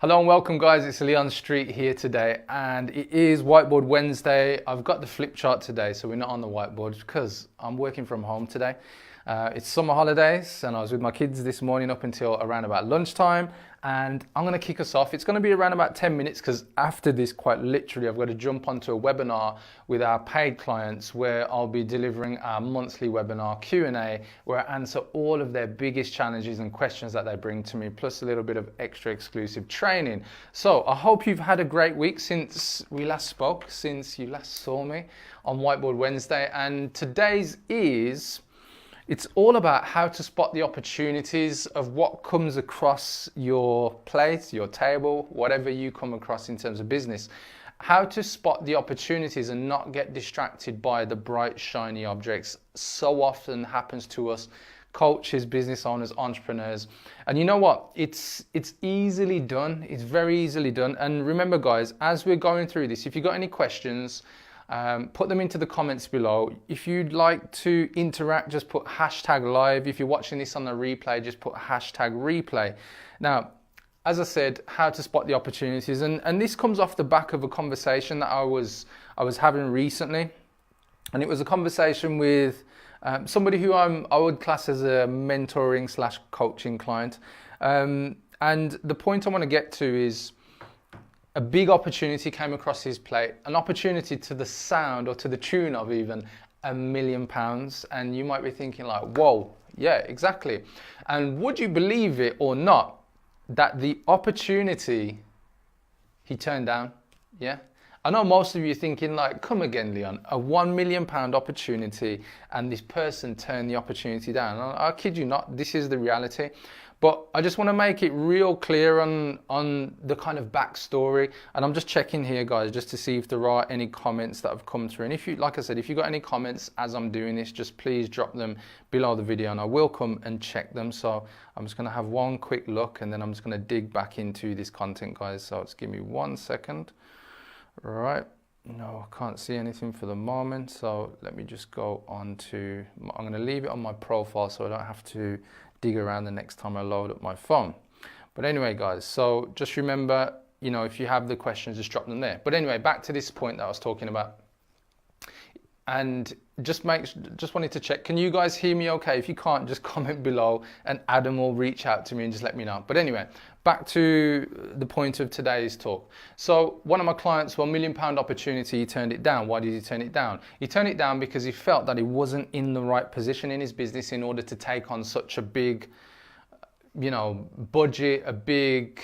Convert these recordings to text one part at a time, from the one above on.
Hello and welcome guys, it's Leon Street here today and it is Whiteboard Wednesday. I've got the flip chart today so we're not on the whiteboard because I'm working from home today. It's summer holidays and I was with my kids this morning up until around about lunchtime, and I'm going to kick us off. It's going to be around about 10 minutes because after this, quite literally, I've got to jump onto a webinar with our paid clients where I'll be delivering our monthly webinar Q&A where I answer all of their biggest challenges and questions that they bring to me, plus a little bit of extra exclusive training. So I hope you've had a great week since we last spoke, since you last saw me on Whiteboard Wednesday, and today's it's all about how to spot the opportunities of what comes across your plate, your table, whatever you come across in terms of business. How to spot the opportunities and not get distracted by the bright, shiny objects. So often happens to us coaches, business owners, entrepreneurs. And you know what? It's easily done. It's very easily done. And remember, guys, as we're going through this, if you've got any questions, put them into the comments below. If you'd like to interact, just put #live. If you're watching this on the replay, just put #replay. Now, as I said, how to spot the opportunities, and this comes off the back of a conversation that I was having recently, and it was a conversation with somebody who I would class as a mentoring / coaching client, and the point I want to get to is a big opportunity came across his plate, an opportunity to the sound or to the tune of even £1 million. And you might be thinking like, whoa, yeah, exactly. And would you believe it or not, that the opportunity he turned down? Yeah. I know most of you are thinking like, come again, Leon, a £1 million opportunity and this person turned the opportunity down. I kid you not, this is the reality. But I just want to make it real clear on the kind of backstory. And I'm just checking here, guys, just to see if there are any comments that have come through. And if you, like I said, if you've got any comments as I'm doing this, just please drop them below the video and I will come and check them. So I'm just going to have one quick look and then I'm just going to dig back into this content, guys. So just give me 1 second. Right. No, I can't see anything for the moment. So let me just go on to, I'm going to leave it on my profile so I don't have to dig around the next time I load up my phone. But anyway, guys, so just remember, you know, if you have the questions, just drop them there. But anyway, back to this point that I was talking about. And just wanted to check, can you guys hear me okay? If you can't, just comment below and Adam will reach out to me and just let me know. But anyway, back to the point of today's talk. So one of my clients, £1 million opportunity, he turned it down. Why did he turn it down? He turned it down because he felt that he wasn't in the right position in his business in order to take on such a big, you know, budget, a big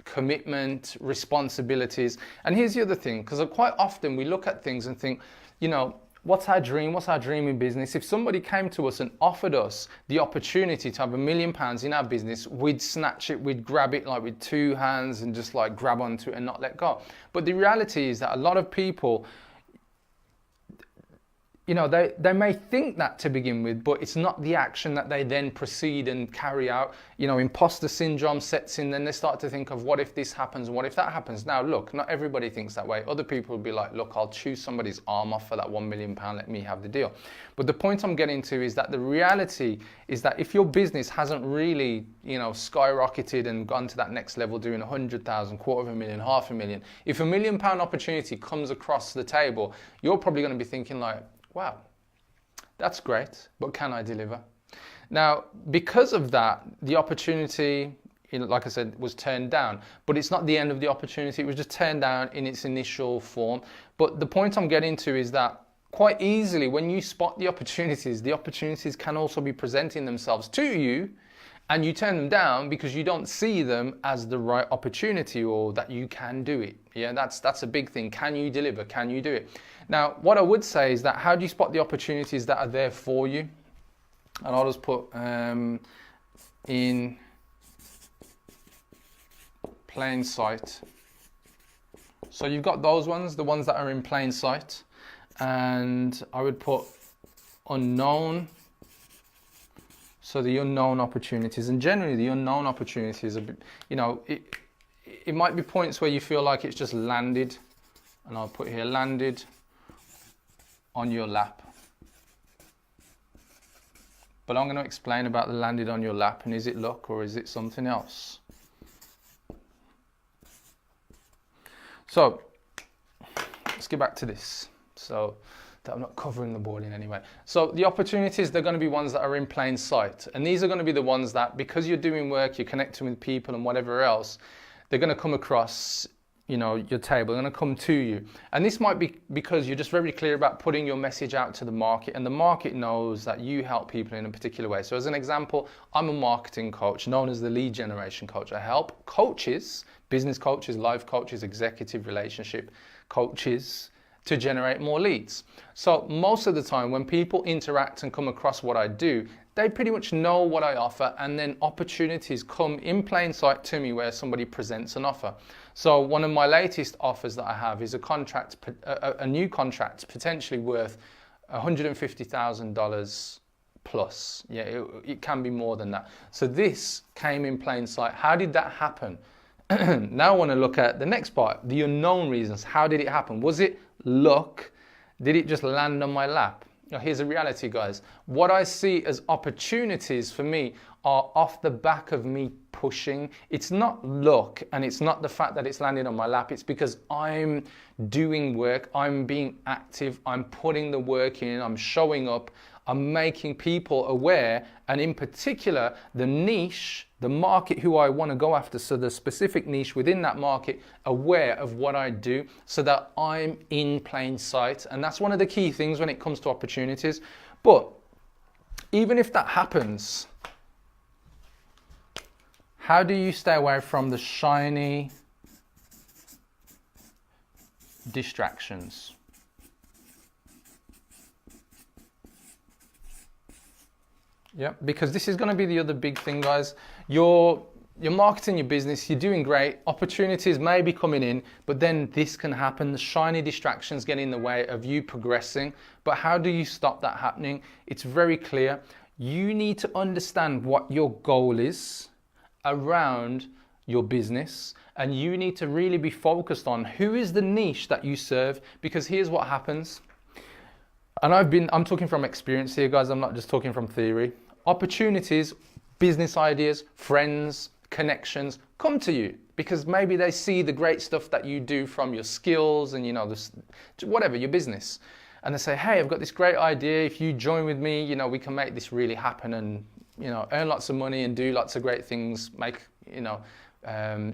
commitment, responsibilities. And here's the other thing, because quite often we look at things and think, you know, what's our dream? What's our dream in business? If somebody came to us and offered us the opportunity to have £1 million in our business, we'd snatch it, we'd grab it like with two hands and just like grab onto it and not let go. But the reality is that a lot of people, you know, they may think that to begin with, but it's not the action that they then proceed and carry out. You know, imposter syndrome sets in, then they start to think of what if this happens, what if that happens. Now, look, not everybody thinks that way. Other people will be like, look, I'll chew somebody's arm off for that £1 million, let me have the deal. But the point I'm getting to is that the reality is that if your business hasn't really, you know, skyrocketed and gone to that next level, doing 100,000, £250,000, £500,000, if £1 million opportunity comes across the table, you're probably going to be thinking like, wow, that's great, but can I deliver? Now, because of that, the opportunity, you know, like I said, was turned down, but it's not the end of the opportunity. It was just turned down in its initial form. But the point I'm getting to is that quite easily, when you spot the opportunities can also be presenting themselves to you, and you turn them down because you don't see them as the right opportunity or that you can do it. Yeah, that's a big thing. Can you deliver? Can you do it? Now, what I would say is that how do you spot the opportunities that are there for you? And I'll just put in plain sight. So you've got those ones, the ones that are in plain sight. And I would put unknown. So the unknown opportunities, and generally the unknown opportunities, you know, it might be points where you feel like it's just landed, and I'll put here landed on your lap. But I'm going to explain about the landed on your lap, and is it luck or is it something else? So let's get back to this. So that I'm not covering the board in any way. So the opportunities, they're going to be ones that are in plain sight. And these are going to be the ones that, because you're doing work, you're connecting with people and whatever else, they're going to come across, you know, your table, they're going to come to you. And this might be because you're just very clear about putting your message out to the market, and the market knows that you help people in a particular way. So as an example, I'm a marketing coach known as the lead generation coach. I help coaches, business coaches, life coaches, executive relationship coaches to generate more leads. So most of the time when people interact and come across what I do, they pretty much know what I offer, and then opportunities come in plain sight to me where somebody presents an offer. So one of my latest offers that I have is a new contract potentially worth $150,000 plus. Yeah, it can be more than that. So this came in plain sight. How did that happen? Now I want to look at the next part, the unknown reasons. How did it happen? Was it luck? Did it just land on my lap? Now, here's a reality, guys. What I see as opportunities for me are off the back of me pushing. It's not luck, and it's not the fact that it's landing on my lap. It's because I'm doing work, I'm being active, I'm putting the work in, I'm showing up, I'm making people aware, and in particular, the niche, the market who I want to go after, so the specific niche within that market, aware of what I do so that I'm in plain sight. And that's one of the key things when it comes to opportunities. But even if that happens, how do you stay away from the shiny distractions? Yeah, because this is going to be the other big thing, guys. You're marketing your business, you're doing great, opportunities may be coming in, but then this can happen. The shiny distractions get in the way of you progressing. But how do you stop that happening? It's very clear. You need to understand what your goal is around your business, and you need to really be focused on who is the niche that you serve, because here's what happens. And I'm talking from experience here, guys. I'm not just talking from theory. Opportunities, business ideas, friends, connections come to you because maybe they see the great stuff that you do from your skills and, you know, whatever, your business. And they say, hey, I've got this great idea. If you join with me, you know, we can make this really happen and, you know, earn lots of money and do lots of great things, make, you know,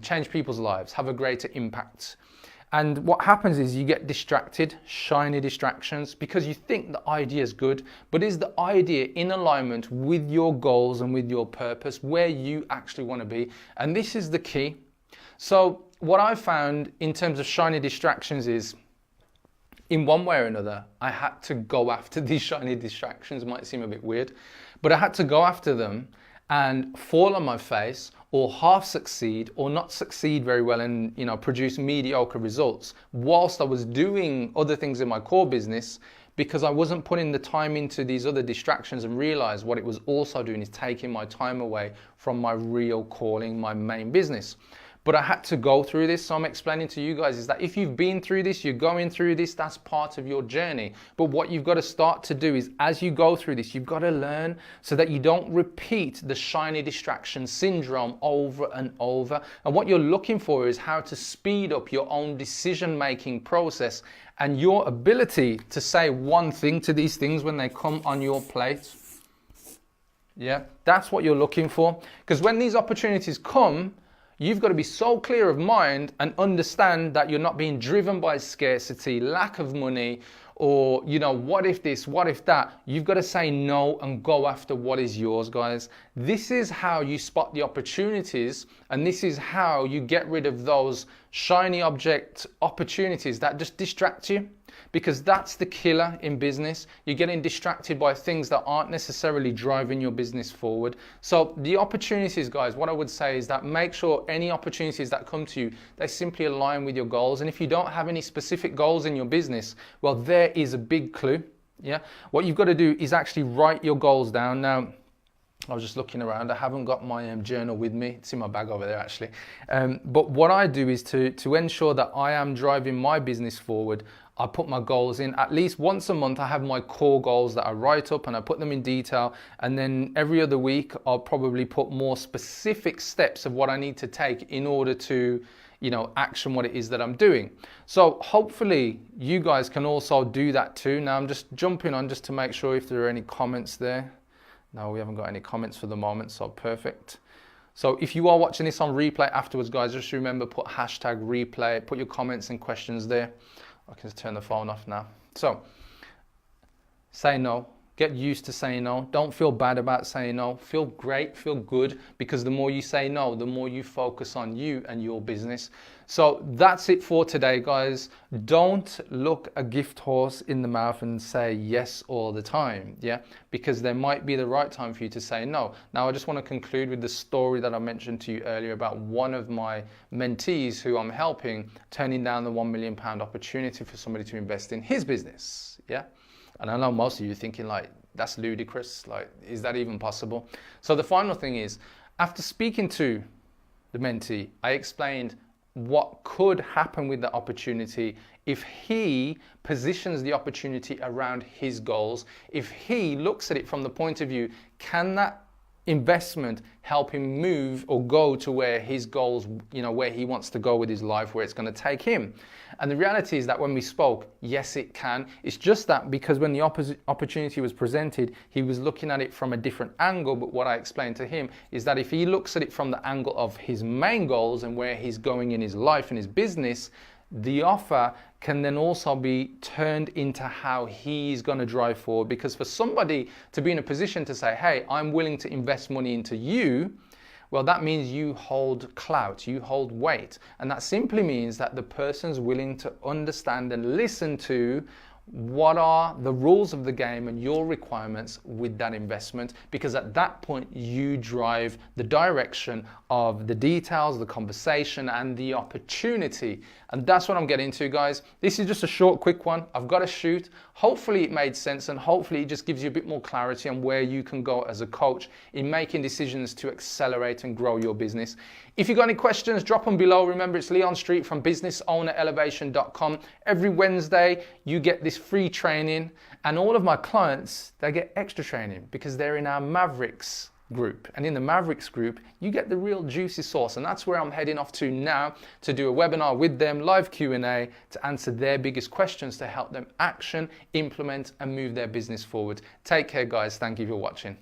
change people's lives, have a greater impact. And what happens is you get distracted, shiny distractions, because you think the idea is good, but is the idea in alignment with your goals and with your purpose, where you actually want to be? And this is the key. So what I found in terms of shiny distractions is, in one way or another, I had to go after these shiny distractions. It might seem a bit weird, but I had to go after them and fall on my face, or half succeed, or not succeed very well and, you know, produce mediocre results whilst I was doing other things in my core business, because I wasn't putting the time into these other distractions and realized what it was also doing is taking my time away from my real calling, my main business. But I had to go through this. So I'm explaining to you guys is that if you've been through this, you're going through this, that's part of your journey. But what you've got to start to do is, as you go through this, you've got to learn so that you don't repeat the shiny distraction syndrome over and over. And what you're looking for is how to speed up your own decision-making process and your ability to say one thing to these things when they come on your plate. Yeah, that's what you're looking for. Because when these opportunities come, you've got to be so clear of mind and understand that you're not being driven by scarcity, lack of money, or, you know, what if this, what if that. You've got to say no and go after what is yours, guys. This is how you spot the opportunities, and this is how you get rid of those shiny object opportunities that just distract you. Because that's the killer in business. You're getting distracted by things that aren't necessarily driving your business forward. So the opportunities, guys, what I would say is that make sure any opportunities that come to you, they simply align with your goals. And if you don't have any specific goals in your business, well, there is a big clue. Yeah. What you've got to do is actually write your goals down. Now, I was just looking around. I haven't got my journal with me. It's in my bag over there, actually. But what I do is to ensure that I am driving my business forward, I put my goals in. At least once a month, I have my core goals that I write up and I put them in detail. And then every other week, I'll probably put more specific steps of what I need to take in order to, action what it is that I'm doing. So hopefully you guys can also do that too. Now I'm just jumping on just to make sure if there are any comments there. No, we haven't got any comments for the moment, so perfect. So if you are watching this on replay afterwards, guys, just remember, put hashtag replay, put your comments and questions there. I can just turn the phone off now. So say no. Get used to saying no. Don't feel bad about saying no. Feel great, feel good, because the more you say no, the more you focus on you and your business. So that's it for today, guys. Don't look a gift horse in the mouth and say yes all the time, yeah? Because there might be the right time for you to say no. Now, I just want to conclude with the story that I mentioned to you earlier about one of my mentees who I'm helping turning down the £1 million opportunity for somebody to invest in his business, yeah? And I know most of you are thinking like, that's ludicrous. Like, is that even possible? So the final thing is, after speaking to the mentee, I explained what could happen with the opportunity if he positions the opportunity around his goals. If he looks at it from the point of view, can that investment help him move or go to where his goals, where he wants to go with his life, where it's going to take him? And the reality is that when we spoke, yes, it can. It's just that because when the opportunity was presented, he was looking at it from a different angle. But what I explained to him is that if he looks at it from the angle of his main goals and where he's going in his life and his business, the offer can then also be turned into how he's going to drive forward. Because for somebody to be in a position to say, hey, I'm willing to invest money into you, well, that means you hold clout, you hold weight. And that simply means that the person's willing to understand and listen to what are the rules of the game and your requirements with that investment, because at that point you drive the direction of the details, the conversation and the opportunity. And that's what I'm getting to, guys. This is just a short, quick one. I've got to shoot. Hopefully it made sense, and hopefully it just gives you a bit more clarity on where you can go as a coach in making decisions to accelerate and grow your business. If you've got any questions, drop them below. Remember, it's Leon Street from businessownerelevation.com. Every Wednesday, you get this free training, and all of my clients, they get extra training because they're in our Mavericks group. And in the Mavericks group, you get the real juicy sauce. And that's where I'm heading off to now, to do a webinar with them, live Q&A, to answer their biggest questions, to help them action, implement, and move their business forward. Take care, guys. Thank you for watching.